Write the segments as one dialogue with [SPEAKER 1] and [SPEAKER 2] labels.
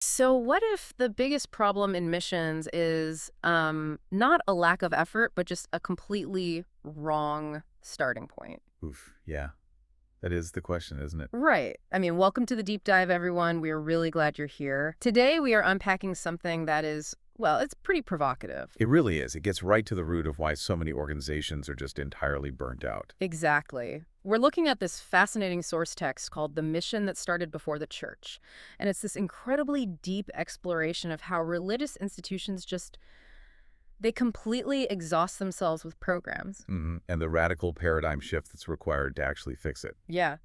[SPEAKER 1] So what if the biggest problem in missions is not a lack of effort, but just a completely wrong starting point?
[SPEAKER 2] Oof, yeah. That is the question, isn't it?
[SPEAKER 1] Right. I mean, welcome to the deep dive, everyone. We are really glad you're here. Today, we are unpacking something that is, well, it's pretty provocative.
[SPEAKER 2] It really is. It gets right to the root of why so many organizations are just entirely burnt out.
[SPEAKER 1] Exactly. We're looking at this fascinating source text called The Mission That Started Before the Church. And it's this incredibly deep exploration of how religious institutions just, they completely exhaust themselves with programs.
[SPEAKER 2] And the radical paradigm shift that's required to actually fix it.
[SPEAKER 1] Yeah.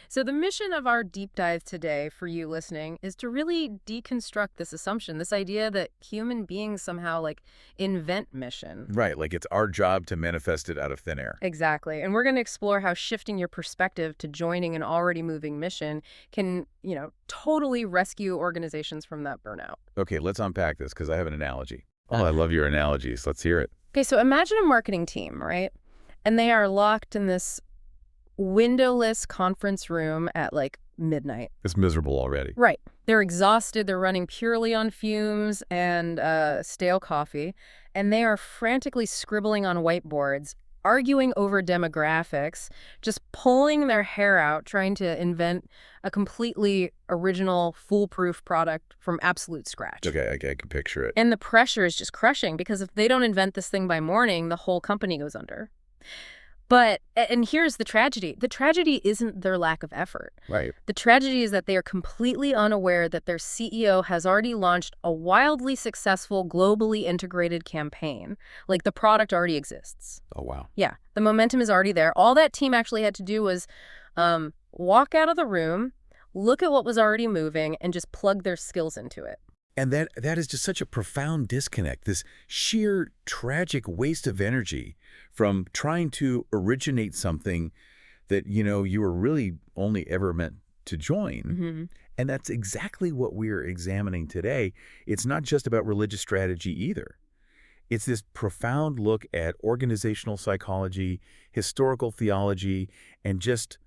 [SPEAKER 1] So the mission of our deep dive today for you listening is to really deconstruct this assumption, this idea that human beings somehow like invent mission.
[SPEAKER 2] Right, like it's our job to manifest it out of thin air.
[SPEAKER 1] Exactly. And we're going to explore how shifting your perspective to joining an already moving mission can, totally rescue organizations from that burnout.
[SPEAKER 2] Okay, let's unpack this because I have an analogy. Oh, I love your analogies. Let's hear it.
[SPEAKER 1] Okay, so imagine a marketing team, right? And they are locked in this windowless conference room at like midnight.
[SPEAKER 2] It's miserable already.
[SPEAKER 1] Right. They're exhausted. They're running purely on fumes and stale coffee. And they are frantically scribbling on whiteboards, arguing over demographics, just pulling their hair out, trying to invent a completely original, foolproof product from absolute scratch.
[SPEAKER 2] Okay, I can picture it.
[SPEAKER 1] And the pressure is just crushing because if they don't invent this thing by morning, the whole company goes under. And here's the tragedy. The tragedy isn't their lack of effort.
[SPEAKER 2] Right.
[SPEAKER 1] The tragedy is that they are completely unaware that their CEO has already launched a wildly successful, globally integrated campaign. Like the product already exists.
[SPEAKER 2] Oh, wow.
[SPEAKER 1] Yeah, the momentum is already there. All that team actually had to do was walk out of the room, look at what was already moving, and just plug their skills into it.
[SPEAKER 2] And that is just such a profound disconnect, this sheer tragic waste of energy from trying to originate something that, you were really only ever meant to join. And that's exactly what we're examining today. It's not just about religious strategy either. It's this profound look at organizational psychology, historical theology, and just,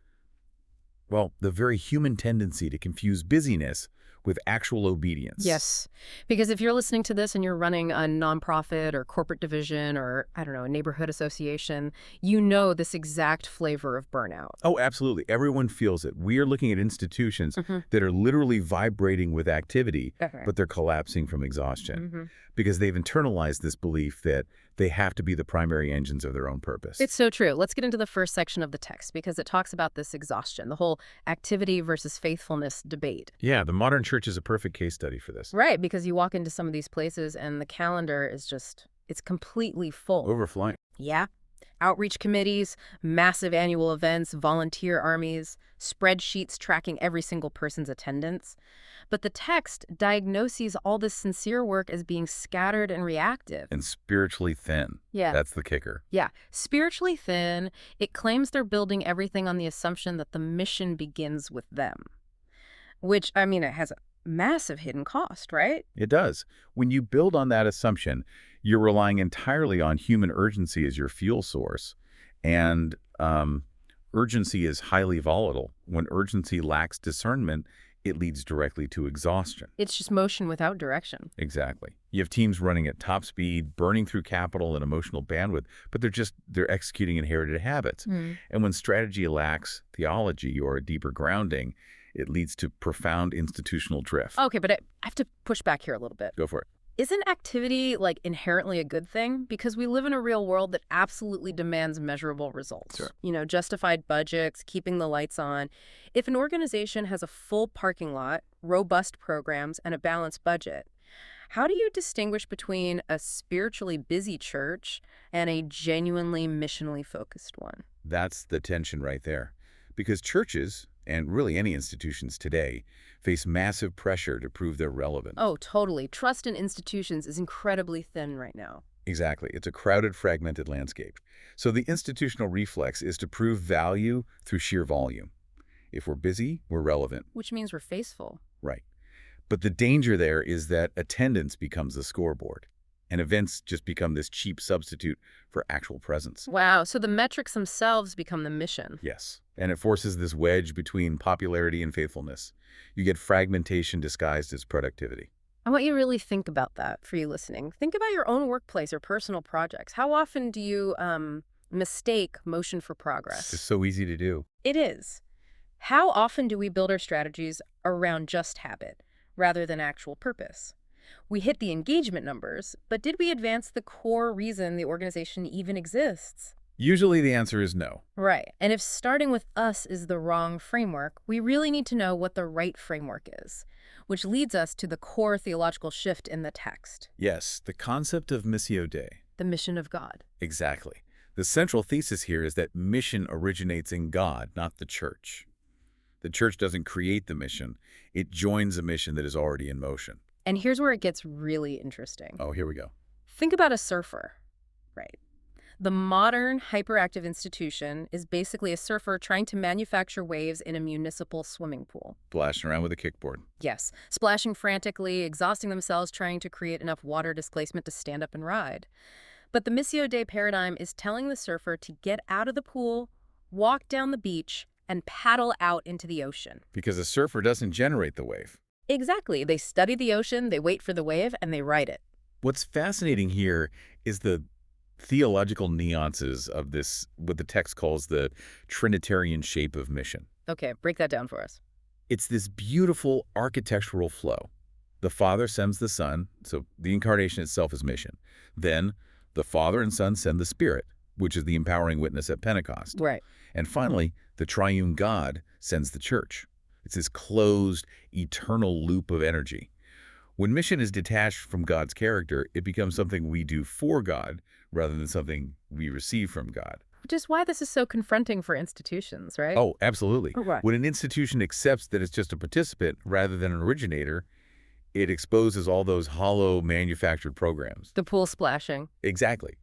[SPEAKER 2] well, the very human tendency to confuse busyness with actual obedience.
[SPEAKER 1] Yes, because if you're listening to this and you're running a nonprofit or corporate division or, I don't know, a neighborhood association, you know this exact flavor of burnout.
[SPEAKER 2] Oh, absolutely. Everyone feels it. We are looking at institutions that are literally vibrating with activity,
[SPEAKER 1] Okay.
[SPEAKER 2] but they're collapsing from exhaustion because they've internalized this belief that they have to be the primary engines of their own purpose.
[SPEAKER 1] It's so true. Let's get into the first section of the text because it talks about this exhaustion, the whole activity versus faithfulness debate.
[SPEAKER 2] Yeah, the modern church is a perfect case study for this.
[SPEAKER 1] Right, because you walk into some of these places and the calendar is just, it's completely full.
[SPEAKER 2] Overflowing.
[SPEAKER 1] Yeah. Outreach committees, massive annual events, volunteer armies, spreadsheets tracking every single person's attendance. But the text diagnoses all this sincere work as being scattered and reactive.
[SPEAKER 2] And spiritually thin.
[SPEAKER 1] Yeah.
[SPEAKER 2] That's the kicker.
[SPEAKER 1] Yeah. Spiritually thin, it claims they're building everything on the assumption that the mission begins with them. Which, I mean, it has a massive hidden cost, right?
[SPEAKER 2] It does. When you build on that assumption, you're relying entirely on human urgency as your fuel source. And urgency is highly volatile. When urgency lacks discernment, it leads directly to exhaustion.
[SPEAKER 1] It's just motion without direction.
[SPEAKER 2] Exactly. You have teams running at top speed, burning through capital and emotional bandwidth, but they're executing inherited habits. And when strategy lacks theology or a deeper grounding, it leads to profound institutional drift.
[SPEAKER 1] Okay, but I have to push back here a little bit.
[SPEAKER 2] Go for it.
[SPEAKER 1] Isn't activity like inherently a good thing? Because we live in a real world that absolutely demands measurable results.
[SPEAKER 2] Sure.
[SPEAKER 1] Justified budgets, keeping the lights on. If an organization has a full parking lot, robust programs, and a balanced budget, how do you distinguish between a spiritually busy church and a genuinely missionally focused one?
[SPEAKER 2] That's the tension right there. Because churches, and really any institutions today, face massive pressure to prove they're relevant.
[SPEAKER 1] Oh, totally. Trust in institutions is incredibly thin right now.
[SPEAKER 2] Exactly. It's a crowded, fragmented landscape. So the institutional reflex is to prove value through sheer volume. If we're busy, we're relevant.
[SPEAKER 1] Which means we're faithful.
[SPEAKER 2] Right. But the danger there is that attendance becomes the scoreboard. and events just become this cheap substitute for actual presence.
[SPEAKER 1] Wow, so the metrics themselves become the mission.
[SPEAKER 2] Yes, and it forces this wedge between popularity and faithfulness. You get fragmentation disguised as productivity.
[SPEAKER 1] I want you to really think about that for you listening. Think about your own workplace or personal projects. How often do you mistake motion for
[SPEAKER 2] It's just
[SPEAKER 1] progress?
[SPEAKER 2] so easy to do.
[SPEAKER 1] It is. How often do we build our strategies around just habit rather than actual purpose? We hit the engagement numbers, but did we advance the core reason the organization even exists?
[SPEAKER 2] Usually the answer is no.
[SPEAKER 1] Right. And if starting with us is the wrong framework, we really need to know what the right framework is, which leads us to the core theological shift in the text,
[SPEAKER 2] Yes, the concept of Missio Dei.
[SPEAKER 1] the mission of God.
[SPEAKER 2] Exactly. The central thesis here is that mission originates in God, not the church. The church doesn't create the mission. It joins a mission that is already in motion.
[SPEAKER 1] And here's where it gets really interesting.
[SPEAKER 2] Oh, here we go.
[SPEAKER 1] Think about a surfer, right? The modern hyperactive institution is basically a surfer trying to manufacture waves in a municipal swimming pool.
[SPEAKER 2] Splashing around with a kickboard.
[SPEAKER 1] Yes, splashing frantically, exhausting themselves trying to create enough water displacement to stand up and ride. But the Missio Dei paradigm is telling the surfer to get out of the pool, walk down the beach, and paddle out into the ocean.
[SPEAKER 2] Because a surfer doesn't generate the wave.
[SPEAKER 1] Exactly. They study the ocean, they wait for the wave, and they ride it.
[SPEAKER 2] What's fascinating here is the theological nuances of this, what the text calls the Trinitarian shape of mission.
[SPEAKER 1] Okay, break that down for us.
[SPEAKER 2] It's this beautiful architectural flow. The Father sends the Son, so the incarnation itself is mission. Then the Father and Son send the Spirit, which is the empowering witness at Pentecost.
[SPEAKER 1] Right.
[SPEAKER 2] And finally, the triune God sends the church. It's this closed, eternal loop of energy. When mission is detached from God's character, it becomes something we do for God rather than something we receive from God.
[SPEAKER 1] Which is why this is so confronting for institutions, right?
[SPEAKER 2] Oh, absolutely.
[SPEAKER 1] Right.
[SPEAKER 2] When an institution accepts that it's just a participant rather than an originator, it exposes all those hollow manufactured programs.
[SPEAKER 1] The pool splashing.
[SPEAKER 2] Exactly.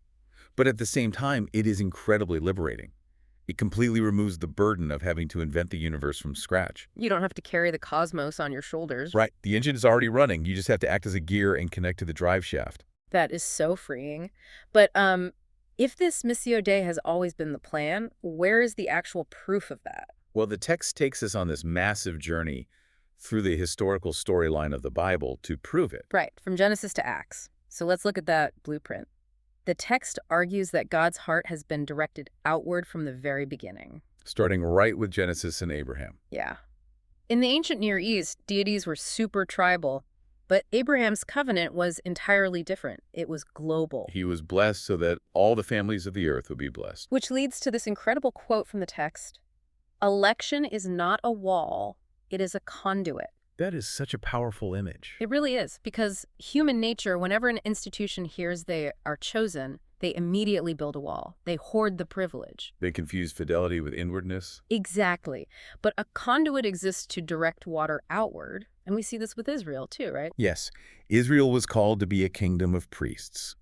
[SPEAKER 2] But at the same time, it is incredibly liberating. It completely removes the burden of having to invent the universe from scratch.
[SPEAKER 1] You don't have to carry the cosmos on your shoulders.
[SPEAKER 2] Right. The engine is already running. You just have to act as a gear and connect to the drive shaft.
[SPEAKER 1] That is so freeing. But if this Missio Dei has always been the plan, where is the actual proof of that?
[SPEAKER 2] Well, the text takes us on this massive journey through the historical storyline of the Bible to prove it.
[SPEAKER 1] Right, from Genesis to Acts. So let's look at that blueprint. The text argues that God's heart has been directed outward from the very beginning.
[SPEAKER 2] Starting right with Genesis and Abraham.
[SPEAKER 1] Yeah. In the ancient Near East, deities were super tribal, but Abraham's covenant was entirely different. It was global.
[SPEAKER 2] He was blessed so that all the families of the earth would be blessed.
[SPEAKER 1] Which leads to this incredible quote from the text. Election is not a wall, it is a conduit.
[SPEAKER 2] That is such a powerful image.
[SPEAKER 1] It really is, because human nature, whenever an institution hears they are chosen, they immediately build a wall. They hoard the privilege.
[SPEAKER 2] They confuse fidelity with inwardness.
[SPEAKER 1] Exactly. But a conduit exists to direct water outward, and we see this with Israel too, right?
[SPEAKER 2] Yes, Israel was called to be a kingdom of priests.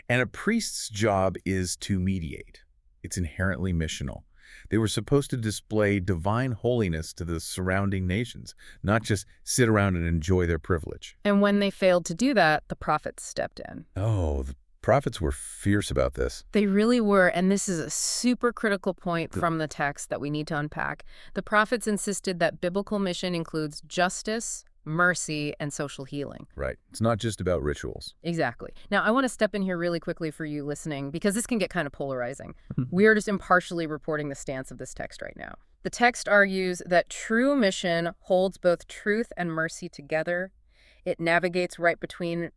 [SPEAKER 2] And a priest's job is to mediate. It's inherently missional. They were supposed to display divine holiness to the surrounding nations, not just sit around and enjoy their privilege.
[SPEAKER 1] And when they failed to do that, the prophets stepped in.
[SPEAKER 2] Oh, the prophets were fierce about this.
[SPEAKER 1] They really were, and this is a super critical point from the text that we need to unpack. The prophets insisted that biblical mission includes justice, mercy, and social healing.
[SPEAKER 2] Right. It's not just about rituals.
[SPEAKER 1] Exactly. Now, I want to step in here really quickly for you listening, because this can get kind of polarizing. We are just impartially reporting the stance of this text right now. The text argues that true mission holds both truth and mercy together. It navigates right between,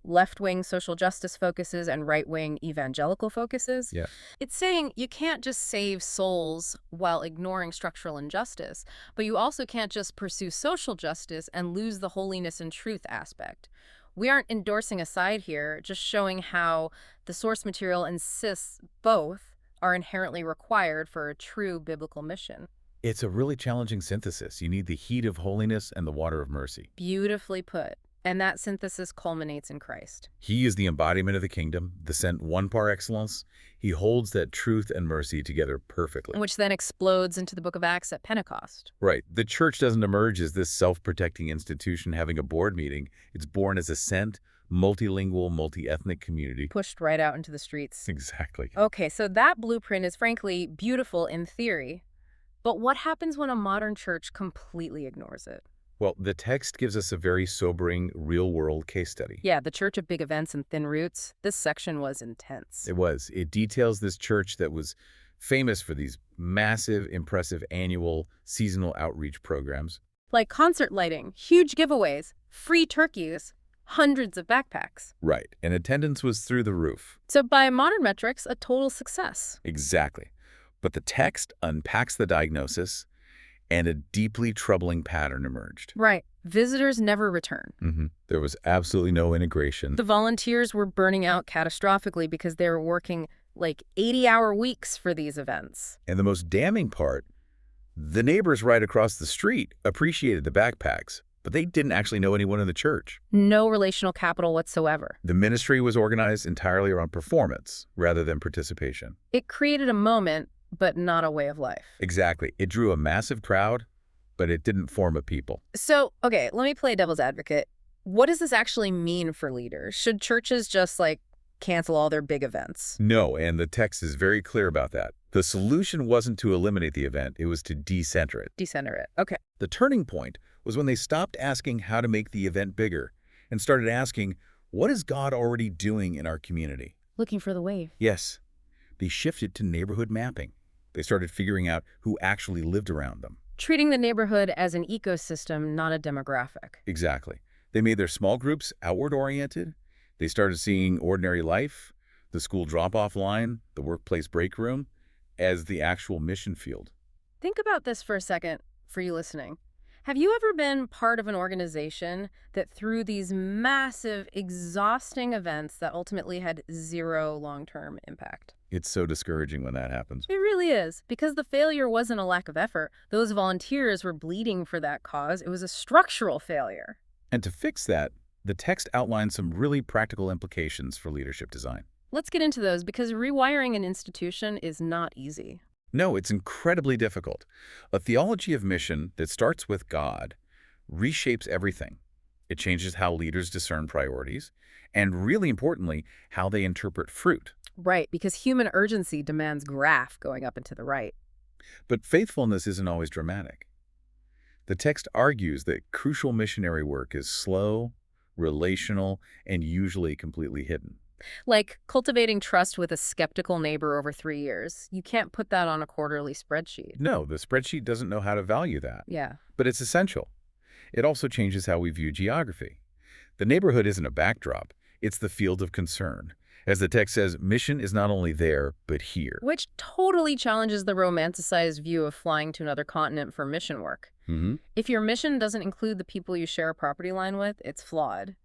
[SPEAKER 1] left-wing social justice focuses and right-wing evangelical focuses.
[SPEAKER 2] Yeah.
[SPEAKER 1] It's saying you can't just save souls while ignoring structural injustice, but you also can't just pursue social justice and lose the holiness and truth aspect. We aren't endorsing a side here, just showing how the source material insists both are inherently required for a true biblical mission.
[SPEAKER 2] It's a really challenging synthesis. You need the heat of holiness and the water of mercy.
[SPEAKER 1] Beautifully put. And that synthesis culminates in Christ.
[SPEAKER 2] He is the embodiment of the kingdom, the sent one par excellence. He holds that truth and mercy together perfectly.
[SPEAKER 1] Which then explodes into the book of Acts at Pentecost.
[SPEAKER 2] Right. The church doesn't emerge as this self-protecting institution having a board meeting. It's born as a sent, multilingual, multi-ethnic community.
[SPEAKER 1] Pushed right out into the streets.
[SPEAKER 2] Exactly.
[SPEAKER 1] Okay, so that blueprint is frankly beautiful in theory. But what happens when a modern church completely ignores it?
[SPEAKER 2] Well, the text gives us a very sobering, real-world case study.
[SPEAKER 1] Yeah, the Church of Big Events and Thin Roots. This section was intense.
[SPEAKER 2] It was. It details this church that was famous for these massive, impressive annual seasonal outreach programs.
[SPEAKER 1] Like concert lighting, huge giveaways, free turkeys, hundreds of backpacks.
[SPEAKER 2] Right. And attendance was through the roof.
[SPEAKER 1] So by modern metrics, a total success.
[SPEAKER 2] Exactly. But the text unpacks the diagnosis, and a deeply troubling pattern emerged.
[SPEAKER 1] Right. Visitors never return.
[SPEAKER 2] There was absolutely no integration.
[SPEAKER 1] The volunteers were burning out catastrophically because they were working like 80-hour weeks for these events.
[SPEAKER 2] And the most damning part, the neighbors right across the street appreciated the backpacks, but they didn't actually know anyone in the church.
[SPEAKER 1] No relational capital whatsoever.
[SPEAKER 2] The ministry was organized entirely around performance rather than participation.
[SPEAKER 1] It created a moment, but not a way of life.
[SPEAKER 2] Exactly. It drew a massive crowd, but it didn't form a people.
[SPEAKER 1] So, okay, let me play devil's advocate. What does this actually mean for leaders? Should churches just, cancel all their big events?
[SPEAKER 2] No, and the text is very clear about that. The solution wasn't to eliminate the event, it was to decenter it.
[SPEAKER 1] Decenter it. Okay.
[SPEAKER 2] The turning point was when they stopped asking how to make the event bigger and started asking, what is God already doing in our community?
[SPEAKER 1] Looking for the wave.
[SPEAKER 2] Yes, they shifted to neighborhood mapping. They started figuring out who actually lived around them.
[SPEAKER 1] Treating the neighborhood as an ecosystem, not a demographic.
[SPEAKER 2] Exactly. They made their small groups outward-oriented. They started seeing ordinary life, the school drop-off line, the workplace break room, as the actual mission field.
[SPEAKER 1] Think about this for a second, for you listening. Have you ever been part of an organization that threw these massive, exhausting events that ultimately had zero long-term impact?
[SPEAKER 2] It's so discouraging when that happens.
[SPEAKER 1] It really is, because the failure wasn't a lack of effort. Those volunteers were bleeding for that cause. It was a structural failure.
[SPEAKER 2] And to fix that, the text outlines some really practical implications for leadership design.
[SPEAKER 1] Let's get into those, because rewiring an institution is not easy.
[SPEAKER 2] No, it's incredibly difficult. A theology of mission that starts with God reshapes everything. It changes how leaders discern priorities, and really importantly, how they interpret fruit.
[SPEAKER 1] Right, because human urgency demands graph going up and to the right.
[SPEAKER 2] But faithfulness isn't always dramatic. The text argues that crucial missionary work is slow, relational, and usually completely hidden.
[SPEAKER 1] Like cultivating trust with a skeptical neighbor over 3 years. You can't put that on a quarterly spreadsheet.
[SPEAKER 2] No, the spreadsheet doesn't know how to value that.
[SPEAKER 1] Yeah.
[SPEAKER 2] But it's essential. It also changes how we view geography. The neighborhood isn't a backdrop, it's the field of concern. As the text says, mission is not only there, but here.
[SPEAKER 1] Which totally challenges the romanticized view of flying to another continent for mission work. If your mission doesn't include the people you share a property line with, it's flawed.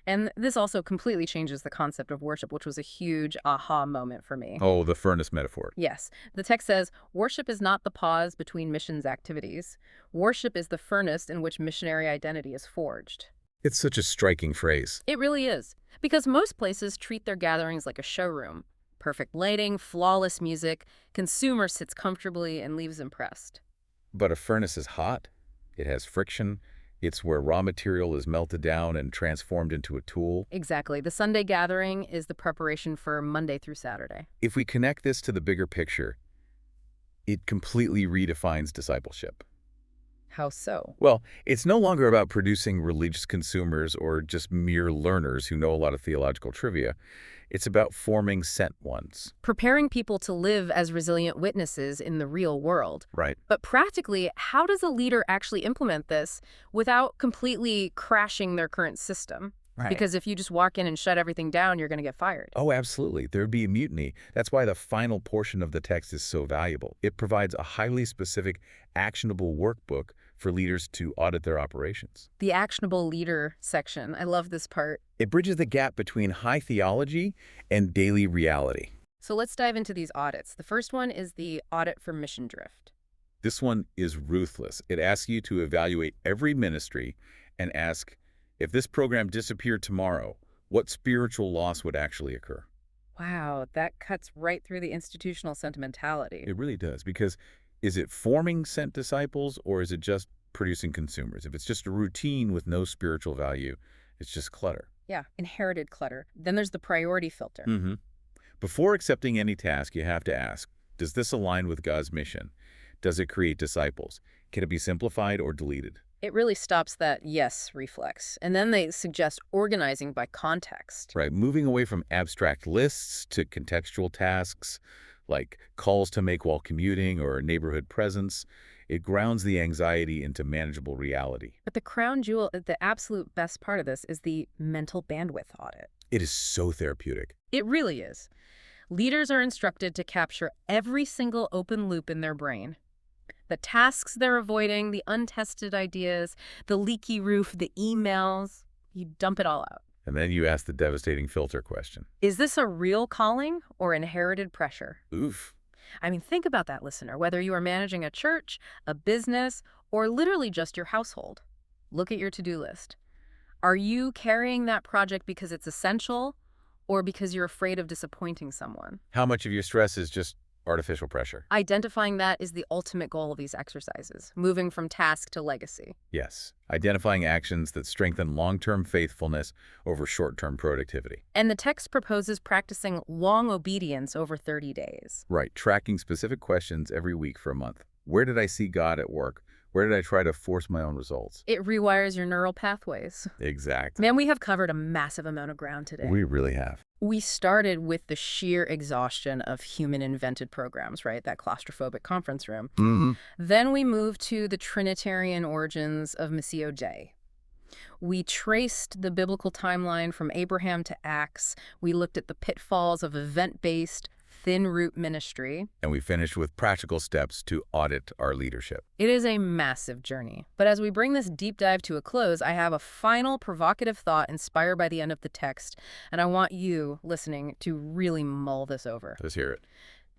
[SPEAKER 1] And this also completely changes the concept of worship, which was a huge aha moment for me.
[SPEAKER 2] Oh, the furnace metaphor.
[SPEAKER 1] Yes. The text says, worship is not the pause between missions activities. Worship is the furnace in which missionary identity is forged.
[SPEAKER 2] It's such a striking phrase.
[SPEAKER 1] It really is. Because most places treat their gatherings like a showroom. Perfect lighting, flawless music, consumer sits comfortably and leaves impressed.
[SPEAKER 2] But a furnace is hot. It has friction. It's where raw material is melted down and transformed into a tool.
[SPEAKER 1] Exactly. The Sunday gathering is the preparation for Monday through Saturday.
[SPEAKER 2] If we connect this to the bigger picture, it completely redefines discipleship.
[SPEAKER 1] How so?
[SPEAKER 2] Well, it's no longer about producing religious consumers or just mere learners who know a lot of theological trivia. It's about forming sent ones.
[SPEAKER 1] Preparing people to live as resilient witnesses in the real world.
[SPEAKER 2] Right.
[SPEAKER 1] But practically, how does a leader actually implement this without completely crashing their current system?
[SPEAKER 2] Right.
[SPEAKER 1] Because if you just walk in and shut everything down, you're going to get fired.
[SPEAKER 2] Oh, absolutely. There'd be a mutiny. That's why the final portion of the text is so valuable. It provides a highly specific, actionable workbook for leaders to audit their operations.
[SPEAKER 1] The actionable leader section. I love this part.
[SPEAKER 2] It bridges the gap between high theology and daily reality.
[SPEAKER 1] So let's dive into these audits. The first one is the audit for mission drift.
[SPEAKER 2] This one is ruthless. It asks you to evaluate every ministry and ask, if this program disappeared tomorrow, what spiritual loss would actually occur?
[SPEAKER 1] Wow, that cuts right through the institutional sentimentality.
[SPEAKER 2] It really does, because is it forming sent disciples or is it just producing consumers? If it's just a routine with no spiritual value, it's just clutter.
[SPEAKER 1] Yeah, inherited clutter. Then there's the priority filter.
[SPEAKER 2] Mm-hmm. Before accepting any task, you have to ask, does this align with God's mission? Does it create disciples? Can it be simplified or deleted?
[SPEAKER 1] It really stops that yes reflex. And then they suggest organizing by context.
[SPEAKER 2] Right, moving away from abstract lists to contextual tasks like calls to make while commuting or neighborhood presence. It grounds the anxiety into manageable reality.
[SPEAKER 1] But the crown jewel, the absolute best part of this is the mental bandwidth audit.
[SPEAKER 2] It is so therapeutic.
[SPEAKER 1] It really is. Leaders are instructed to capture every single open loop in their brain. The tasks they're avoiding, the untested ideas, the leaky roof, the emails. You dump it all out.
[SPEAKER 2] And then you ask the devastating filter question.
[SPEAKER 1] Is this a real calling or inherited pressure?
[SPEAKER 2] Oof.
[SPEAKER 1] I mean, think about that, listener. Whether you are managing a church, a business, or literally just your household, look at your to-do list. Are you carrying that project because it's essential or because you're afraid of disappointing someone?
[SPEAKER 2] How much of your stress is just artificial pressure?
[SPEAKER 1] Identifying that is the ultimate goal of these exercises, moving from task to legacy.
[SPEAKER 2] Yes. Identifying actions that strengthen long-term faithfulness over short-term productivity.
[SPEAKER 1] And the text proposes practicing long obedience over 30 days.
[SPEAKER 2] Right. Tracking specific questions every week for a month. Where did I see God at work? Where did I try to force my own results?
[SPEAKER 1] It rewires your neural pathways.
[SPEAKER 2] Exact.
[SPEAKER 1] Man, we have covered a massive amount of ground today.
[SPEAKER 2] We really have.
[SPEAKER 1] We started with the sheer exhaustion of human-invented programs, right? That claustrophobic conference room.
[SPEAKER 2] Mm-hmm.
[SPEAKER 1] Then we moved to the Trinitarian origins of Missio. We traced the biblical timeline from Abraham to Acts. We looked at the pitfalls of event-based, thin-root ministry.
[SPEAKER 2] And we finished with practical steps to audit our leadership.
[SPEAKER 1] It is a massive journey. But as we bring this deep dive to a close, I have a final provocative thought inspired by the end of the text, and I want you, listening, to really mull this over.
[SPEAKER 2] Let's hear it.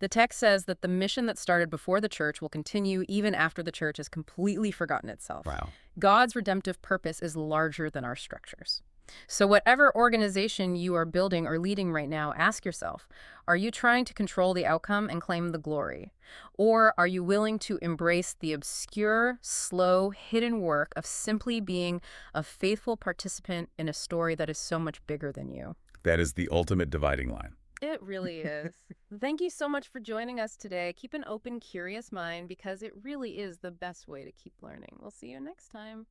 [SPEAKER 1] The text says that the mission that started before the church will continue even after the church has completely forgotten itself.
[SPEAKER 2] Wow.
[SPEAKER 1] God's redemptive purpose is larger than our structures. So whatever organization you are building or leading right now, ask yourself, are you trying to control the outcome and claim the glory? Or are you willing to embrace the obscure, slow, hidden work of simply being a faithful participant in a story that is so much bigger than you?
[SPEAKER 2] That is the ultimate dividing line.
[SPEAKER 1] It really is. Thank you so much for joining us today. Keep an open, curious mind because it really is the best way to keep learning. We'll see you next time.